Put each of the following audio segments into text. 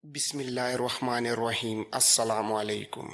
بسم اللہ الرحمن الرحیم۔ السلام علیکم۔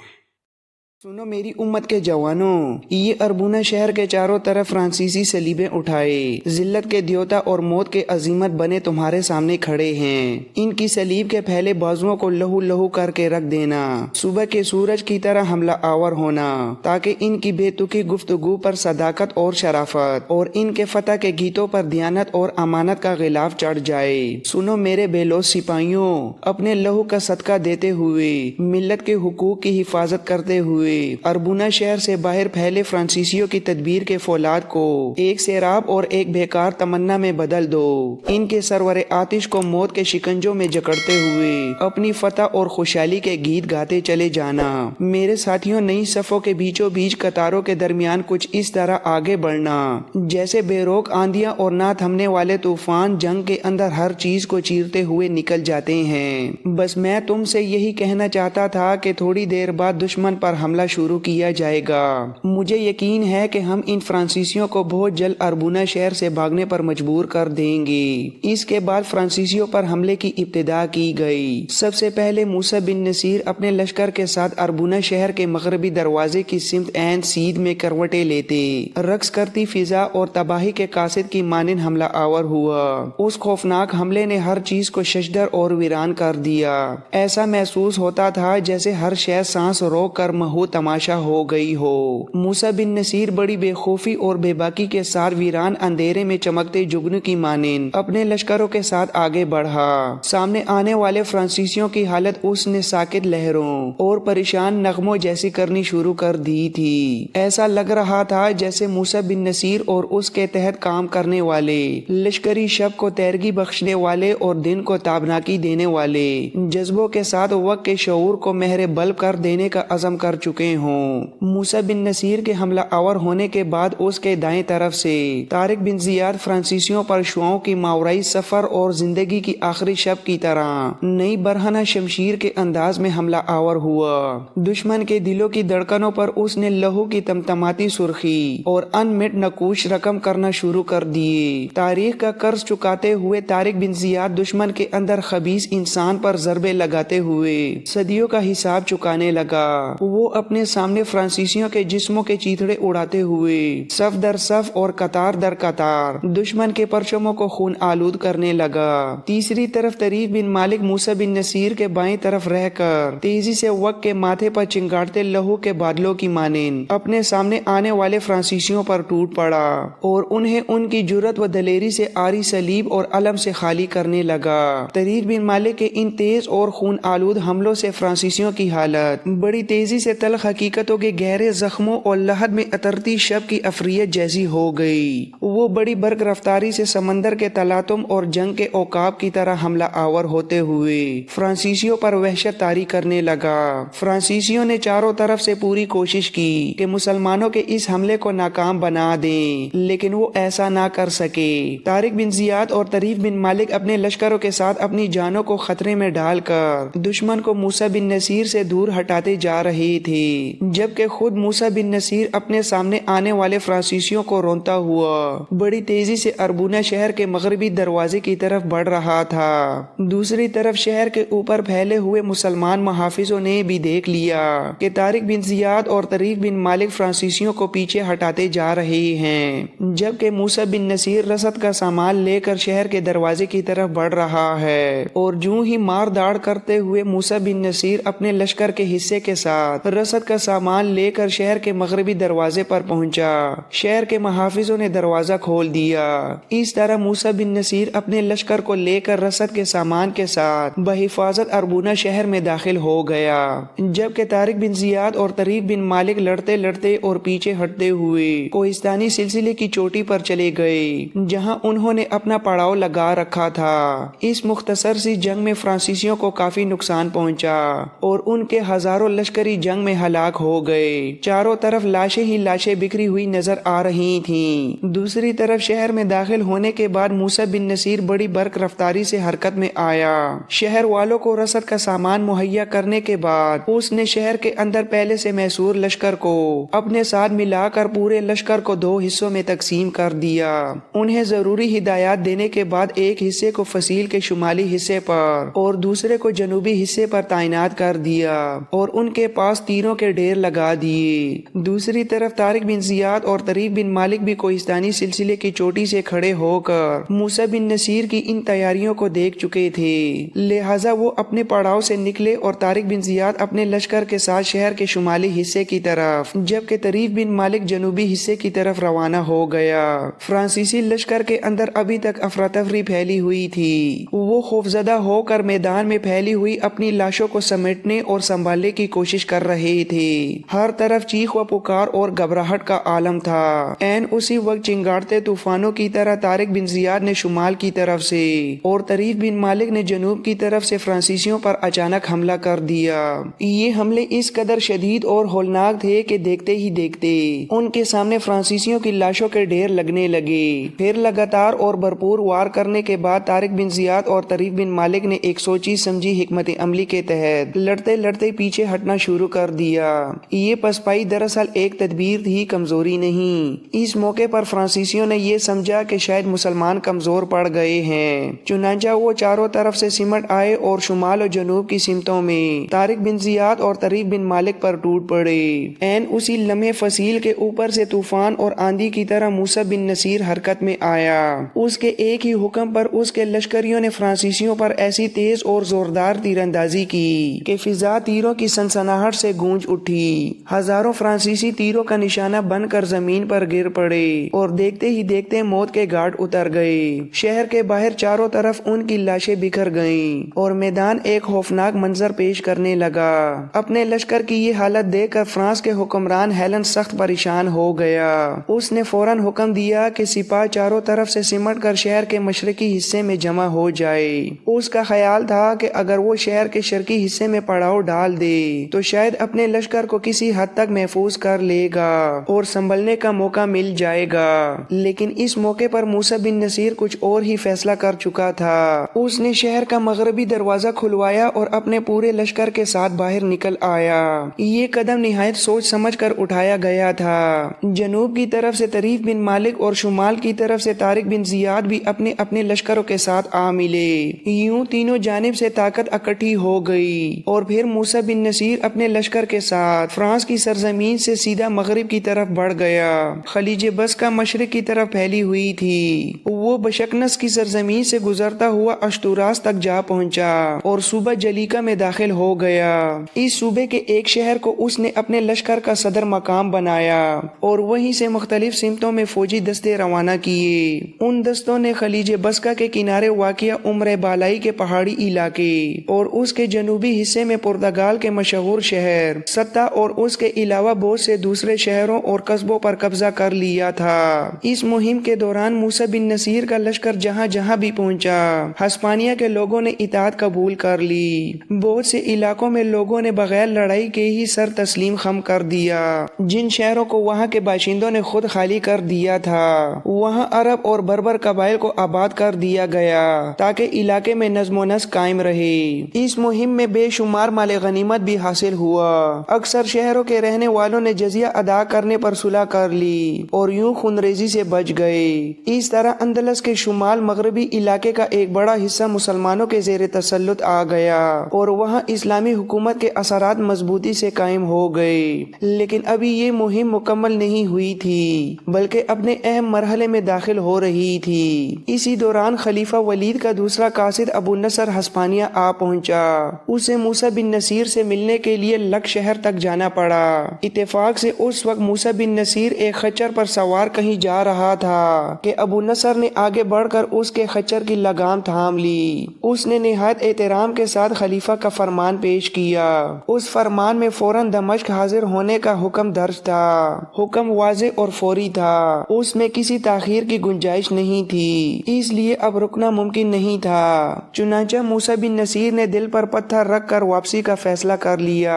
سنو میری امت کے جوانوں، یہ اربونہ شہر کے چاروں طرف فرانسیسی صلیبیں اٹھائے ذلت کے دیوتا اور موت کے عظیمت بنے تمہارے سامنے کھڑے ہیں۔ ان کی صلیب کے پھیلے بازوؤں کو لہو لہو کر کے رکھ دینا، صبح کے سورج کی طرح حملہ آور ہونا، تاکہ ان کی بے تکی گفتگو پر صداقت اور شرافت اور ان کے فتح کے گیتوں پر دیانت اور امانت کا غلاف چڑھ جائے۔ سنو میرے بے لوث سپاہیوں، اپنے لہو کا صدقہ دیتے ہوئے، ملت کے حقوق کی حفاظت کرتے ہوئے اربونہ شہر سے باہر پھیلے فرانسیسیوں کی تدبیر کے فولاد کو ایک سیراب اور ایک بیکار تمنا میں بدل دو۔ ان کے سرور آتش کو موت کے شکنجوں میں جکڑتے ہوئے اپنی فتح اور خوشحالی کے گیت گاتے چلے جانا۔ میرے ساتھیوں، نئی صفوں کے بیچوں بیچ قطاروں کے درمیان کچھ اس طرح آگے بڑھنا جیسے بے روک آندیاں اور نہ تھمنے والے طوفان جنگ کے اندر ہر چیز کو چیرتے ہوئے نکل جاتے ہیں۔ بس میں تم سے یہی کہنا چاہتا تھا کہ تھوڑی دیر بعد دشمن پر حملہ شروع کیا جائے گا۔ مجھے یقین ہے کہ ہم ان فرانسیسیوں کو بہت جلد اربونہ شہر سے بھاگنے پر مجبور کر دیں گے۔ اس کے بعد فرانسیسیوں پر حملے کی ابتدا کی گئی۔ سب سے پہلے موسیٰ بن نصیر اپنے لشکر کے ساتھ اربونہ شہر کے مغربی دروازے کی سمت عین سیدھ میں کروٹیں لیتے رقص کرتی فضا اور تباہی کے قاصد کی مانند حملہ آور ہوا۔ اس خوفناک حملے نے ہر چیز کو ششدر اور ویران کر دیا۔ ایسا محسوس ہوتا تھا جیسے ہر شے سانس روک کر مہو تماشا ہو گئی ہو۔ موسیٰ بن نصیر بڑی بے خوفی اور بے باکی کے ساتھ ویران اندھیرے میں چمکتے جگنو کی مانند اپنے لشکروں کے ساتھ آگے بڑھا۔ سامنے آنے والے فرانسیسیوں کی حالت اس نے ساکت لہروں اور پریشان نغموں جیسی کرنی شروع کر دی تھی۔ ایسا لگ رہا تھا جیسے موسیٰ بن نصیر اور اس کے تحت کام کرنے والے لشکری شب کو تیرگی بخشنے والے اور دن کو تابناکی دینے والے جذبوں کے ساتھ وقت کے شعور کو مہر بلب کر دینے کا عزم کر چکے ہوں۔ موسیٰ بن نصیر کے حملہ آور ہونے کے بعد اس کے دائیں طرف سے طارق بن زیاد فرانسیسیوں پر شعاعوں کی ماورائی سفر اور زندگی کی آخری شب کی طرح نئی برہنہ شمشیر کے انداز میں حملہ آور ہوا۔ دشمن کے دلوں کی دھڑکنوں پر اس نے لہو کی تمتماتی سرخی اور ان مٹ نقوش رقم کرنا شروع کر دیے۔ تاریخ کا قرض چکاتے ہوئے طارق بن زیاد دشمن کے اندر خبیث انسان پر ضربے لگاتے ہوئے صدیوں کا حساب چکانے لگا۔ وہ اپنے سامنے فرانسیسیوں کے جسموں کے چیتڑے اڑاتے ہوئے صف در صف اور قطار در قطار دشمن کے پرچموں کو خون آلود کرنے لگا۔ تیسری طرف طریف بن مالک موسیٰ بن نصیر کے بائیں طرف رہ کر تیزی سے وقت کے ماتھے پر چنگاڑتے لہو کے بادلوں کی مانند اپنے سامنے آنے والے فرانسیسیوں پر ٹوٹ پڑا اور انہیں ان کی جرأت و دلیری سے آری صلیب اور علم سے خالی کرنے لگا۔ طریف بن مالک کے ان تیز اور خون آلود حملوں سے فرانسیسیوں کی حالت بڑی تیزی سے تلخ حقیقتوں کے گہرے زخموں اور لہد میں اترتی شب کی افریت جیسی ہو گئی۔ وہ بڑی برق رفتاری سے سمندر کے تلاطم اور جنگ کے عقاب کی طرح حملہ آور ہوتے ہوئے فرانسیسیوں پر وحشت طاری کرنے لگا۔ فرانسیسیوں نے چاروں طرف سے پوری کوشش کی کہ مسلمانوں کے اس حملے کو ناکام بنا دیں، لیکن وہ ایسا نہ کر سکے۔ طارق بن زیاد اور طریف بن مالک اپنے لشکروں کے ساتھ اپنی جانوں کو خطرے میں ڈال کر دشمن کو موسیٰ بن نصیر سے دور ہٹاتے جا رہے تھے، جبکہ خود موسیٰ بن نصیر اپنے سامنے آنے والے فرانسیسیوں کو رونتا ہوا بڑی تیزی سے اربونہ شہر کے مغربی دروازے کی طرف بڑھ رہا تھا۔ دوسری طرف شہر کے اوپر پھیلے ہوئے مسلمان محافظوں نے بھی دیکھ لیا کہ طارق بن زیاد اور طریف بن مالک فرانسیسیوں کو پیچھے ہٹاتے جا رہے ہیں، جبکہ موسیٰ بن نصیر رسد کا سامان لے کر شہر کے دروازے کی طرف بڑھ رہا ہے۔ اور جو ہی مار داڑ کرتے ہوئے موسیٰ بن نصیر اپنے لشکر کے حصے کے ساتھ رسد کا سامان لے کر شہر کے مغربی دروازے پر پہنچا، شہر کے محافظوں نے دروازہ کھول دیا۔ اس طرح موسیٰ بن نصیر اپنے لشکر کو لے کر رسد کے سامان کے ساتھ بحفاظت اربونہ شہر میں داخل ہو گیا، جبکہ طارق بن زیاد اور طریف بن مالک لڑتے لڑتے اور پیچھے ہٹتے ہوئے کوہستانی سلسلے کی چوٹی پر چلے گئے، جہاں انہوں نے اپنا پڑاؤ لگا رکھا تھا۔ اس مختصر سی جنگ میں فرانسیسیوں کو کافی نقصان پہنچا اور ان کے ہزاروں لشکری جنگ میں ہلاک ہو گئے۔ چاروں طرف لاشیں ہی لاشیں بکھری ہوئی نظر آ رہی تھیں۔ دوسری طرف شہر میں داخل ہونے کے بعد موسیٰ بن نصیر بڑی برق رفتاری سے حرکت میں آیا۔ شہر والوں کو رسد کا سامان مہیا کرنے کے بعد اس نے شہر کے اندر پہلے سے محصور لشکر کو اپنے ساتھ ملا کر پورے لشکر کو 2 حصوں میں تقسیم کر دیا۔ انہیں ضروری ہدایات دینے کے بعد ایک حصے کو فصیل کے شمالی حصے پر اور دوسرے کو جنوبی حصے پر تعینات کر دیا اور ان کے پاس تیروں کے ڈھیر لگا دیے۔ دوسری طرف طارق بن زیاد اور طریف بن مالک بھی کوہستانی سلسلے کی چوٹی سے کھڑے ہو کر موسیٰ بن نصیر کی ان تیاریوں کو دیکھ چکے تھے، لہٰذا وہ اپنے پڑاؤ سے نکلے اور طارق بن زیاد اپنے لشکر کے ساتھ شہر کے شمالی حصے کی طرف جبکہ طریف بن مالک جنوبی حصے کی طرف روانہ ہو گیا۔ فرانسیسی لشکر کے اندر ابھی تک افراتفری پھیلی ہوئی تھی۔ وہ خوفزدہ ہو کر میدان میں پھیلی ہوئی اپنی لاشوں کو سمیٹنے اور سنبھالنے کی کوشش کر رہے تھے۔ ہر طرف چیخ و پکار اور گھبراہٹ کا عالم تھا۔ عین اسی وقت چنگاڑتے طوفانوں کی طرح طارق بن زیاد نے شمال کی طرف سے اور طریف بن مالک نے جنوب کی طرف سے فرانسیسیوں پر اچانک حملہ کر دیا۔ یہ حملے اس قدر شدید اور ہولناک تھے کہ دیکھتے ہی دیکھتے ان کے سامنے فرانسیسیوں کی لاشوں کے ڈھیر لگنے لگے۔ پھر لگاتار اور بھرپور وار کرنے کے بعد طارق بن زیاد اور طریف بن مالک نے ایک سوچی سمجھی حکمت عملی کے تحت لڑتے لڑتے پیچھے ہٹنا شروع کر دیا۔ یہ پسپائی دراصل ایک تدبیر تھی، کمزوری نہیں۔ اس موقع پر فرانسیسیوں نے یہ سمجھا کہ شاید مسلمان کمزور پڑ گئے ہیں، چنانچہ وہ چاروں طرف سے سمٹ آئے اور شمال و جنوب کی سمتوں میں طارق بن زیاد اور طریف بن مالک پر ٹوٹ پڑے۔ عین اسی لمحے فصیل کے اوپر سے طوفان اور آندھی کی طرح موسیٰ بن نصیر حرکت میں آیا۔ اس کے ایک ہی حکم پر اس کے لشکریوں نے فرانسیسیوں پر ایسی تیز اور زوردار تیر اندازی کی کہ فضا تیروں کی سنسناہٹ سے گونج اٹھی۔ ہزاروں فرانسیسی تیروں کا نشانہ بن کر زمین پر گر پڑے اور دیکھتے ہی دیکھتے موت کے گھاٹ اتر گئے۔ شہر کے باہر چاروں طرف ان کی لاشیں بکھر گئیں اور میدان ایک خوفناک منظر پیش کرنے لگا۔ اپنے لشکر کی یہ حالت دیکھ کر فرانس کے حکمران ہیلن سخت پریشان ہو گیا۔ اس نے فوراً حکم دیا کہ سپاہ چاروں طرف سے سمٹ کر شہر کے مشرقی حصے میں جمع ہو جائے۔ اس کا خیال تھا کہ اگر وہ شہر کے شرقی حصے میں پڑاؤ ڈال دے تو شاید اپنے لشکر کو کسی حد تک محفوظ کر لے گا اور سنبھلنے کا موقع مل جائے گا، لیکن اس موقع پر موسیٰ بن نصیر کچھ اور ہی فیصلہ کر چکا تھا۔ اس نے شہر کا مغربی دروازہ کھلوایا اور اپنے پورے لشکر کے ساتھ باہر نکل آیا۔ یہ قدم نہایت سوچ سمجھ کر اٹھایا گیا تھا۔ جنوب کی طرف سے طریف بن مالک اور شمال کی طرف سے طارق بن زیاد بھی اپنے اپنے لشکروں کے ساتھ آ ملے۔ یوں تینوں جانب سے طاقت اکٹھی ہو گئی اور پھر موسیٰ بن نصیر اپنے لشکر کے ساتھ فرانس کی سرزمین سے سیدھا مغرب کی طرف بڑھ گیا۔ خلیج بسکا مشرق کی طرف پھیلی ہوئی تھی۔ وہ بشکنس کی سرزمین سے گزرتا ہوا اشتوراس تک جا پہنچا اور صوبہ جلیکا میں داخل ہو گیا۔ اس صوبے کے ایک شہر کو اس نے اپنے لشکر کا صدر مقام بنایا اور وہیں سے مختلف سمتوں میں فوجی دستے روانہ کیے۔ ان دستوں نے خلیج بسکا کے کنارے واقع عمر بالائی کے پہاڑی علاقے اور اس کے جنوبی حصے میں پرتگال کے مشہور شہر ستا اور اس کے علاوہ بہت سے دوسرے شہروں اور قصبوں پر قبضہ کر لیا تھا۔ اس مہم کے دوران موسیٰ بن نصیر کا لشکر جہاں جہاں بھی پہنچا، ہسپانیہ کے لوگوں نے اطاعت قبول کر لی۔ بہت سے علاقوں میں لوگوں نے بغیر لڑائی کے ہی سر تسلیم خم کر دیا۔ جن شہروں کو وہاں کے باشندوں نے خود خالی کر دیا تھا، وہاں عرب اور بربر قبائل کو آباد کر دیا گیا تاکہ علاقے میں نظم و نسق قائم رہے۔ اس مہم میں بے شمار مال غنیمت بھی حاصل ہوا۔ اکثر شہروں کے رہنے والوں نے جزیہ ادا کرنے پر صلح کر لی اور یوں خونریزی سے بچ گئے۔ اس طرح اندلس کے شمال مغربی علاقے کا ایک بڑا حصہ مسلمانوں کے زیر تسلط آ گیا اور وہاں اسلامی حکومت کے اثرات مضبوطی سے قائم ہو گئے۔ لیکن ابھی یہ مہم مکمل نہیں ہوئی تھی بلکہ اپنے اہم مرحلے میں داخل ہو رہی تھی۔ اسی دوران خلیفہ ولید کا دوسرا قاصد ابو نصر ہسپانیہ آ پہنچا۔ اسے موسیٰ بن نصیر سے ملنے کے لیے لک شہر تک جانا پڑا۔ اتفاق سے اس وقت موسیٰ بن نصیر ایک خچر پر سوار کہیں جا رہا تھا کہ ابو نصر نے آگے بڑھ کر اس کے خچر کی لگام تھام لی۔ اس نے نہایت احترام کے ساتھ خلیفہ کا فرمان پیش کیا۔ اس فرمان میں فوراً دمشق حاضر ہونے کا حکم درج تھا۔ حکم واضح اور فوری تھا، اس میں کسی تاخیر کی گنجائش نہیں تھی، اس لیے اب رکنا ممکن نہیں تھا۔ چنانچہ موسیٰ بن نصیر نے دل پر پتھر رکھ کر واپسی کا فیصلہ کر لیا۔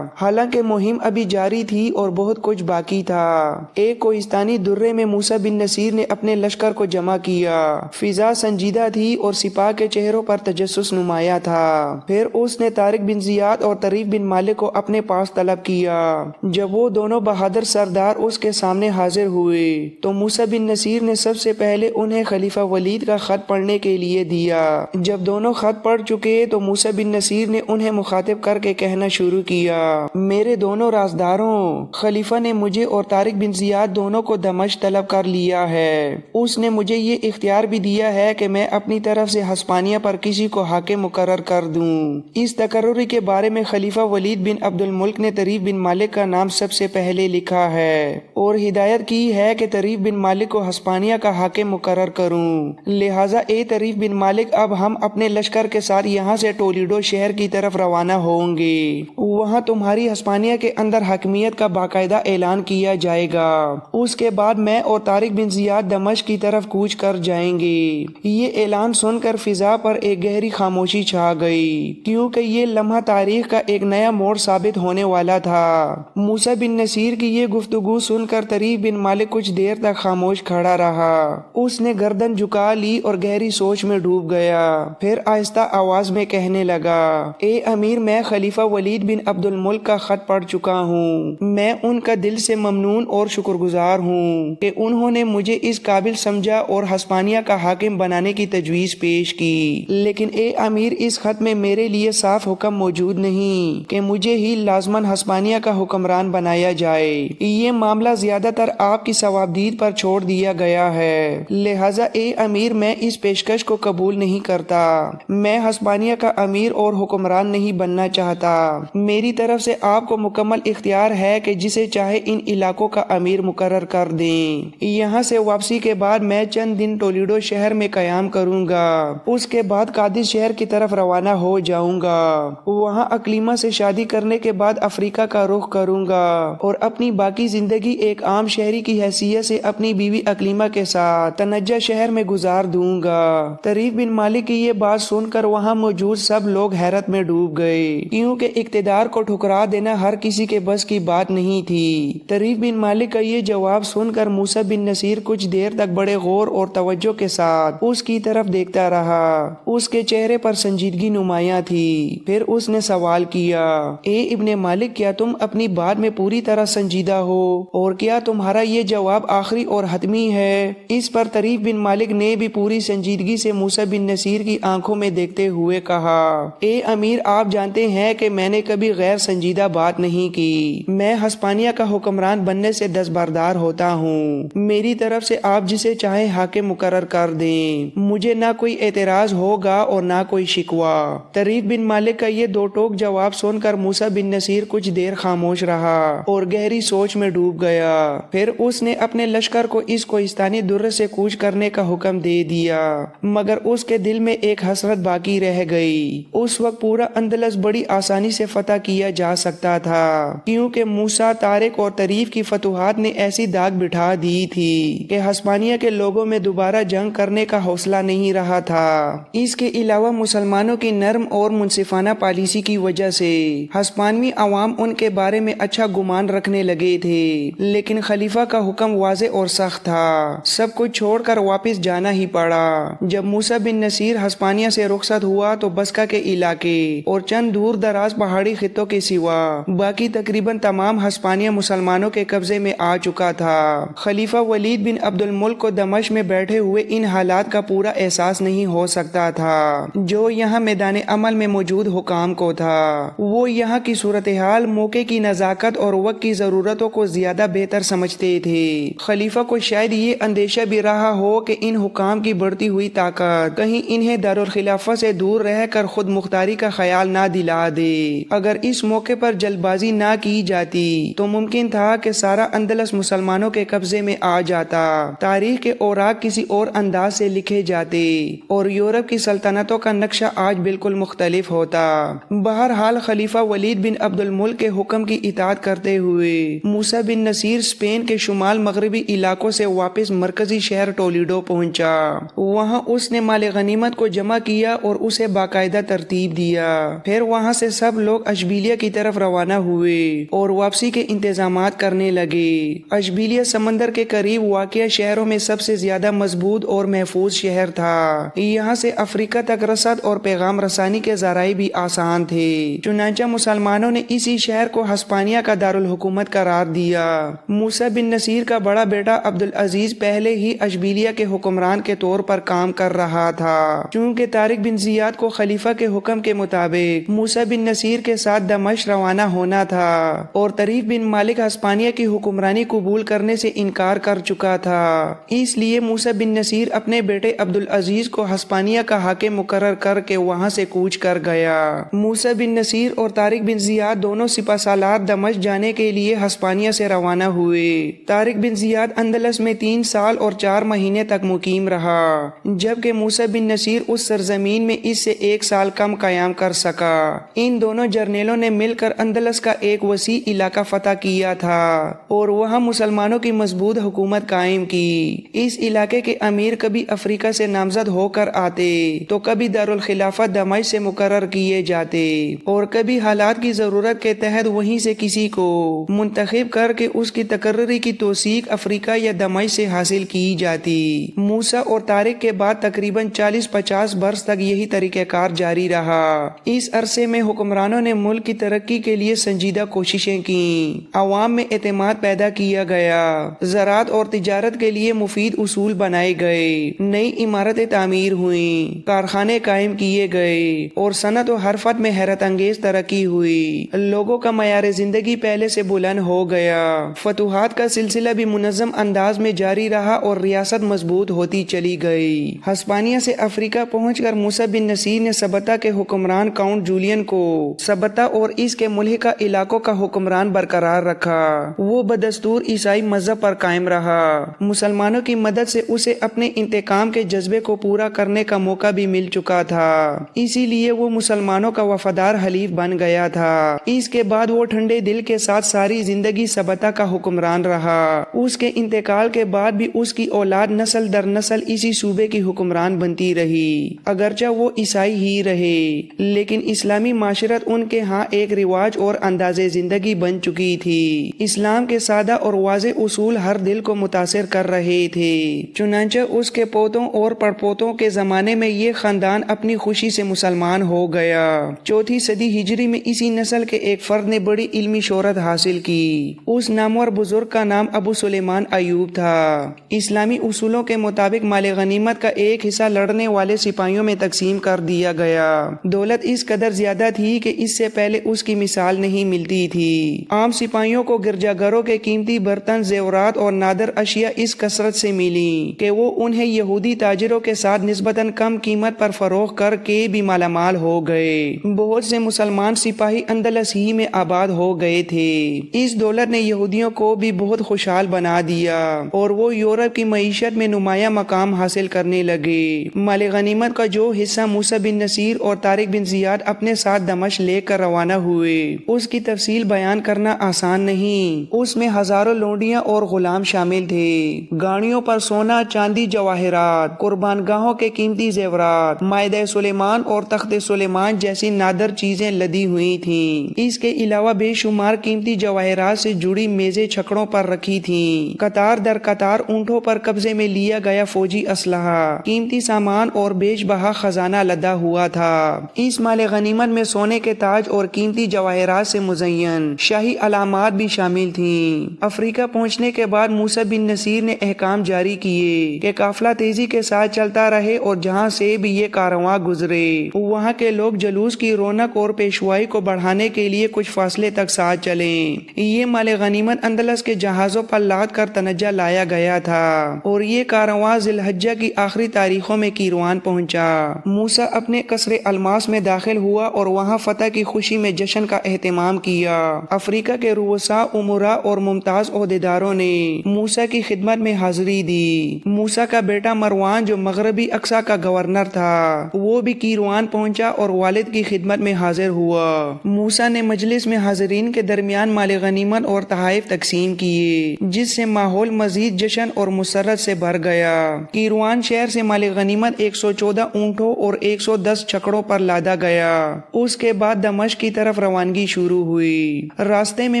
حالانکہ مہم ابھی جاری تھی اور بہت کچھ باقی تھا۔ ایک کوہستانی درے میں موسیٰ بن نصیر نے اپنے لشکر کو جمع کیا۔ فضا سنجیدہ تھی اور سپاہ کے چہروں پر تجسس نمایاں تھا۔ پھر اس نے طارق بن زیاد اور طریف بن مالک کو اپنے پاس طلب کیا۔ جب وہ دونوں بہادر سردار اس کے سامنے حاضر ہوئے تو موسیٰ بن نصیر نے سب سے پہلے انہیں خلیفہ ولید کا خط پڑھنے کے لیے دیا۔ جب دونوں خط پڑھ چکے تو موسیٰ بن نصیر نے انہیں مخاطب کر کے کہنا شروع کیا، میرے دونوں رازداروں، خلیفہ نے مجھے اور طارق بن زیاد دونوں کو دمشق طلب کر لیا ہے۔ اس نے مجھے یہ اختیار بھی دیا ہے کہ میں اپنی طرف سے ہسپانیہ پر کسی کو حاکم مقرر کر دوں۔ اس تقرری کے بارے میں خلیفہ ولید بن عبد الملک نے طریف بن مالک کا نام سب سے پہلے لکھا ہے اور ہدایت کی ہے کہ طریف بن مالک کو ہسپانیہ کا حاکم مقرر کروں۔ لہٰذا اے طریف بن مالک، اب ہم اپنے لشکر کے ساتھ یہاں سے ٹولیڈو شہر کی طرف روانہ ہوں گے۔ وہاں تمہاری ہسپانیہ کے اندر حاکمیت کا باقاعدہ اعلان کیا جائے گا۔ اس کے بعد میں اور طارق بن زیاد دمشق کی طرف کوچ کر جائیں گے۔ یہ اعلان سن کر فضا پر ایک گہری خاموشی چھا گئی، کیونکہ یہ لمحہ تاریخ کا ایک نیا موڑ ثابت ہونے والا تھا۔ موسیٰ بن نصیر کی یہ گفتگو سن کر طریف بن مالک کچھ دیر تک خاموش کھڑا رہا۔ اس نے گردن جھکا لی اور گہری سوچ میں ڈوب گیا۔ پھر آہستہ آواز میں کہنے لگا، اے امیر، میں خلیفہ ولید بن عبد الملک کا خط پڑھ چکا ہوں۔ میں ان کا دل سے ممنون اور شکر گزار ہوں کہ انہوں نے مجھے اس قابل سمجھا اور ہسپانیہ کا حاکم بنانے کی تجویز پیش کی۔ لیکن اے امیر، اس خط میں میرے لیے صاف حکم موجود نہیں کہ مجھے ہی لازماً ہسپانیہ کا حکمران بنایا جائے۔ یہ معاملہ زیادہ تر آپ کی صوابدید پر چھوڑ دیا گیا ہے، لہٰذا اے امیر، میں اس پیشکش کو قبول نہیں کرتا۔ میں ہسپانیہ کا امیر اور حکمران نہیں بننا چاہتا۔ میری طرف سے آپ کو مکمل اختیار ہے کہ جسے چاہے ان علاقوں کا امیر مقرر کر دیں۔ یہاں سے واپسی کے بعد میں چند دن ٹولیڈو شہر میں قیام کروں گا۔ اس کے بعد قادس شہر کی طرف روانہ ہو جاؤں گا۔ وہاں اکلیمہ سے شادی کرنے کے بعد افریقہ کا رخ کروں گا اور اپنی باقی زندگی ایک عام شہری کی حیثیت سے اپنی بیوی اکلیمہ کے ساتھ تنجہ شہر میں گزار دوں گا۔ طریف بن مالک کی یہ بات سن کر وہاں موجود سب لوگ حیرت میں ڈوب گئے، کیونکہ اقتدار کو ٹھکرا دینا ہر کسی کے بس کی بات نہیں تھی۔ طریف بن مالک کا یہ جواب سن کر موسیٰ بن نصیر کچھ دیر تک بڑے غور اور توجہ کے ساتھ اس کی طرف دیکھتا رہا۔ اس کے چہرے پر سنجیدگی نمایاں تھی۔ پھر اس نے سوال کیا، اے ابن مالک، کیا تم اپنی بات میں پوری طرح سنجیدہ ہو اور کیا تمہارا یہ جواب آخری اور حتمی ہے؟ اس پر طریف بن مالک نے بھی پوری سنجیدگی سے موسیٰ بن نصیر کی آنکھوں میں دیکھتے ہوئے کہا، اے امیر، آپ جانتے ہیں کہ میں نے کبھی غیر سنجیدہ بات نہیں کی۔ میں ہسپانیہ کا حکمران بننے سے دستبردار ہوتا ہوں۔ میری طرف سے آپ جسے چاہے حاکم مقرر کر دیں، مجھے نہ کوئی اعتراض ہوگا اور نہ کوئی شکوہ۔ طریف بن مالک کا یہ دو ٹوک جواب سن کر موسیٰ بن نصیر کچھ دیر خاموش رہا اور گہری سوچ میں ڈوب گیا۔ پھر اس نے اپنے لشکر کو اس کوہستانی درے سے کوچ کرنے کا حکم دے دیا، مگر اس کے دل میں ایک حسرت باقی رہ گئی۔ اس وقت پورا اندلس بڑی آسانی سے فتح کیا جا سکتا تھا، کیونکہ موسیٰ، طارق اور طریف کی فتوحات نے ایسی داغ بٹھا دی تھی کہ ہسپانیہ کے لوگوں میں دوبارہ جنگ کرنے کا حوصلہ نہیں رہا تھا۔ اس کے علاوہ مسلمانوں کی نرم اور منصفانہ پالیسی کی وجہ سے ہسپانوی عوام ان کے بارے میں اچھا گمان رکھنے لگے تھے، لیکن خلیفہ کا حکم واضح اور سخت تھا۔ سب کچھ چھوڑ کر واپس جانا ہی پڑا۔ جب موسیٰ بن نصیر ہسپانیہ سے رخصت ہوا تو بسکا کے علاقے اور چند دور دراز پہاڑی خطوں کے سوا باقی تقریباً تمام ہسپانیہ مسلمانوں کے قبضے میں آ چکا تھا۔ خلیفہ ولید بن عبد الملک کو دمشق میں بیٹھے ہوئے ان حالات کا پورا احساس نہیں ہو سکتا تھا جو یہاں میدان عمل میں موجود حکام کو تھا۔ وہ یہاں کی صورتحال، موقع کی نزاکت اور وقت کی ضرورتوں کو زیادہ بہتر سمجھتے تھے۔ خلیفہ کو شاید یہ اندیشہ بھی رہا ہو کہ ان حکام کی بڑھتی ہوئی طاقت کہیں انہیں دارالخلافہ سے دور رہ کر خود مختاری کا خیال نہ دلا دے۔ اگر اس موقع پر جلد بازی نہ کی جاتی تو ممکن تھا کہ سارا اندلس مسلمانوں کے قبضے میں آ جاتا، تاریخ کے اوراق کسی اور انداز سے لکھے جاتے اور یورپ کی سلطنتوں کا نقشہ آج بالکل مختلف ہوتا۔ بہرحال خلیفہ ولید بن عبد الملک کے حکم کی اطاعت کرتے ہوئے موسیٰ بن نصیر اسپین کے شمال مغربی علاقوں سے واپس مرکزی شہر ٹولیڈو پہنچا۔ وہاں اس نے مال غنیمت کو جمع کیا اور اسے باقاعدہ ترتیب دیا۔ پھر وہاں سے سب لوگ اشبیل اشبیلیہ کی طرف روانہ ہوئے اور واپسی کے انتظامات کرنے لگے۔ اشبیلیہ سمندر کے قریب واقع شہروں میں سب سے زیادہ مضبوط اور محفوظ شہر تھا۔ یہاں سے افریقہ تک رسد اور پیغام رسانی کے ذرائع بھی آسان تھے۔ چنانچہ مسلمانوں نے اسی شہر کو ہسپانیہ کا دارالحکومت قرار دیا۔ موسیٰ بن نصیر کا بڑا بیٹا عبدالعزیز پہلے ہی اشبیلیہ کے حکمران کے طور پر کام کر رہا تھا۔ چونکہ طارق بن زیاد کو خلیفہ کے حکم کے مطابق موسیٰ بن نصیر کے ساتھ دمشق روانہ ہونا تھا اور طریف بن مالک ہسپانیہ کی حکمرانی قبول کرنے سے انکار کر چکا تھا، اس لیے موسیٰ بن نصیر اپنے بیٹے عبدالعزیز کو ہسپانیہ کا حاکم مقرر کر کے وہاں سے کوچ کر گیا۔ موسیٰ بن نصیر اور طارق بن زیاد دونوں سپہ سالار دمشق جانے کے لیے ہسپانیہ سے روانہ ہوئے۔ طارق بن زیاد اندلس میں 3 سال اور 4 مہینے تک مقیم رہا، جبکہ موسیٰ بن نصیر اس سرزمین میں اس سے 1 سال کم قیام کر سکا۔ ان دونوں جرنیلوں نے مل کر اندلس کا ایک وسیع علاقہ فتح کیا تھا اور وہاں مسلمانوں کی مضبوط حکومت قائم کی۔ اس علاقے کے امیر کبھی افریقہ سے نامزد ہو کر آتے تو کبھی دارالخلافہ دمشق سے مقرر کیے جاتے اور کبھی حالات کی ضرورت کے تحت وہیں سے کسی کو منتخب کر کے اس کی تقرری کی توثیق افریقہ یا دمشق سے حاصل کی جاتی۔ موسیٰ اور طارق کے بعد تقریباً 40-50 برس تک یہی طریقہ کار جاری رہا۔ اس عرصے میں حکمرانوں نے ملک کی ترقی کے لیے سنجیدہ کوششیں کیں، عوام میں اعتماد پیدا کیا گیا، زراعت اور تجارت کے لیے مفید اصول بنائے گئے، نئی عمارتیں تعمیر ہوئیں، کارخانے قائم کیے گئے اور صنعت و حرفت میں حیرت انگیز ترقی ہوئی۔ لوگوں کا معیار زندگی پہلے سے بلند ہو گیا، فتوحات کا سلسلہ بھی منظم انداز میں جاری رہا اور ریاست مضبوط ہوتی چلی گئی۔ ہسپانیہ سے افریقہ پہنچ کر موسیٰ بن نصیر نے سبتہ کے حکمران کاؤنٹ جولین کو سبتہ اور اس کے ملحقہ علاقوں کا حکمران برقرار رکھا۔ وہ بدستور عیسائی مذہب پر قائم رہا۔ مسلمانوں کی مدد سے اسے اپنے انتقام کے جذبے کو پورا کرنے کا موقع بھی مل چکا تھا، اسی لیے وہ مسلمانوں کا وفادار حلیف بن گیا تھا۔ اس کے بعد وہ ٹھنڈے دل کے ساتھ ساری زندگی سبتہ کا حکمران رہا۔ اس کے انتقال کے بعد بھی اس کی اولاد نسل در نسل اسی صوبے کی حکمران بنتی رہی، اگرچہ وہ عیسائی ہی رہے، لیکن اسلامی معاشرت ان کے ہاں ایک رواج اور انداز زندگی بن چکی تھی۔ اسلام کے سادہ اور واضح اصول ہر دل کو متاثر کر رہے تھے، چنانچہ اس کے پوتوں اور پڑپوتوں کے زمانے میں یہ خاندان اپنی خوشی سے مسلمان ہو گیا۔ 4 صدی ہجری میں اسی نسل کے ایک فرد نے بڑی علمی شہرت حاصل کی۔ اس نامور بزرگ کا نام ابو سلیمان ایوب تھا۔ اسلامی اصولوں کے مطابق مال غنیمت کا ایک حصہ لڑنے والے سپاہیوں میں تقسیم کر دیا گیا۔ دولت اس قدر زیادہ تھی کہ اس سے پہلے اس کی مثال نہیں ملتی تھی۔ عام سپاہیوں کو گرجا گھروں کے قیمتی برتن، زیورات اور نادر اشیاء اس کثرت سے ملیں کہ وہ انہیں یہودی تاجروں کے ساتھ نسبتاً کم قیمت پر فروخت کر کے بھی مالا مال ہو گئے۔ بہت سے مسلمان سپاہی اندلس ہی میں آباد ہو گئے تھے۔ اس دولت نے یہودیوں کو بھی بہت خوشحال بنا دیا اور وہ یورپ کی معیشت میں نمایاں مقام حاصل کرنے لگے۔ مال غنیمت کا جو حصہ موسیٰ بن نصیر اور طارق بن زیاد اپنے ساتھ دمشق لے کر روانہ ہوئے، اس کی تفصیل بیان کرنا آسان نہیں۔ اس میں ہزاروں لونڈیاں اور غلام شامل تھے، گاڑیوں پر سونا چاندی جواہرات، قربان گاہوں کے قیمتی زیورات، مائدہ سلیمان اور تخت سلیمان جیسی نادر چیزیں لدی ہوئی تھیں۔ اس کے علاوہ بے شمار قیمتی جواہرات سے جڑی میزیں چھکڑوں پر رکھی تھیں، قطار در قطار اونٹوں پر قبضے میں لیا گیا فوجی اسلحہ، قیمتی سامان اور بیش بہا خزانہ لدا ہوا تھا۔ اس مال غنیمت میں سونے کے تاج اور قیمتی جواہرات سے مزین شاہی علامات بھی شامل تھیں۔ افریقہ پہنچنے کے بعد موسیٰ بن نصیر نے احکام جاری کیے کہ قافلہ تیزی کے ساتھ چلتا رہے اور جہاں سے بھی یہ کارواں گزرے وہاں کے لوگ جلوس کی رونق اور پیشوائی کو بڑھانے کے لیے کچھ فاصلے تک ساتھ چلیں۔ یہ مال غنیمت اندلس کے جہازوں پر لاد کر تنجا لایا گیا تھا اور یہ کارواں ذی الحجہ کی آخری تاریخوں میں کیروان پہنچا۔ موسیٰ اپنے قصر الماس میں داخل ہوا اور وہاں فتح کی خوشی میں جشن کا اہتمام کیا۔ افریقہ کے رؤساء، امراء اور ممتاز عہدیداروں نے موسیٰ کی خدمت میں حاضری دی۔ موسیٰ کا بیٹا مروان جو مغربی اقصی کا گورنر تھا، وہ بھی کیروان پہنچا اور والد کی خدمت میں حاضر ہوا۔ موسیٰ نے مجلس میں حاضرین کے درمیان مال غنیمت اور تحائف تقسیم کیے، جس سے ماحول مزید جشن اور مسرت سے بھر گیا۔ کیروان شہر سے مال غنیمت 114 اونٹوں اور 110 چھکڑوں پر لادا گیا۔ اس کے بعد دمشق دمشق کی طرف روانگی شروع ہوئی۔ راستے میں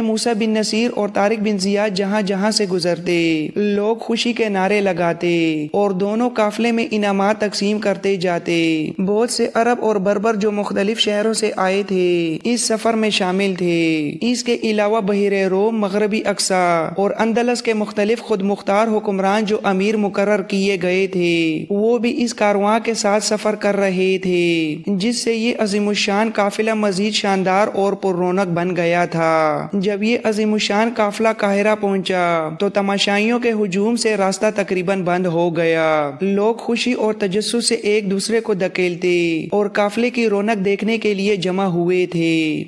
موسیٰ بن نصیر اور طارق بن زیاد جہاں جہاں سے گزرتے، لوگ خوشی کے نعرے لگاتے اور دونوں قافلے میں انعامات تقسیم کرتے جاتے۔ بہت سے عرب اور بربر جو مختلف شہروں سے آئے تھے اس سفر میں شامل تھے۔ اس کے علاوہ بحیرہ روم، مغربی اقصی اور اندلس کے مختلف خود مختار حکمران جو امیر مقرر کیے گئے تھے وہ بھی اس کارواں کے ساتھ سفر کر رہے تھے، جس سے یہ عظیم الشان قافلہ مزید شاندار اور پر رونق بن گیا تھا۔ جب یہ عظیم الشان قافلہ قاہرہ پہنچا تو تماشائیوں کے ہجوم سے راستہ تقریباً بند ہو گیا۔ لوگ خوشی اور تجسس سے ایک دوسرے کو دھکیلتے اور قافلے کی رونق دیکھنے کے لیے جمع ہوئے تھے۔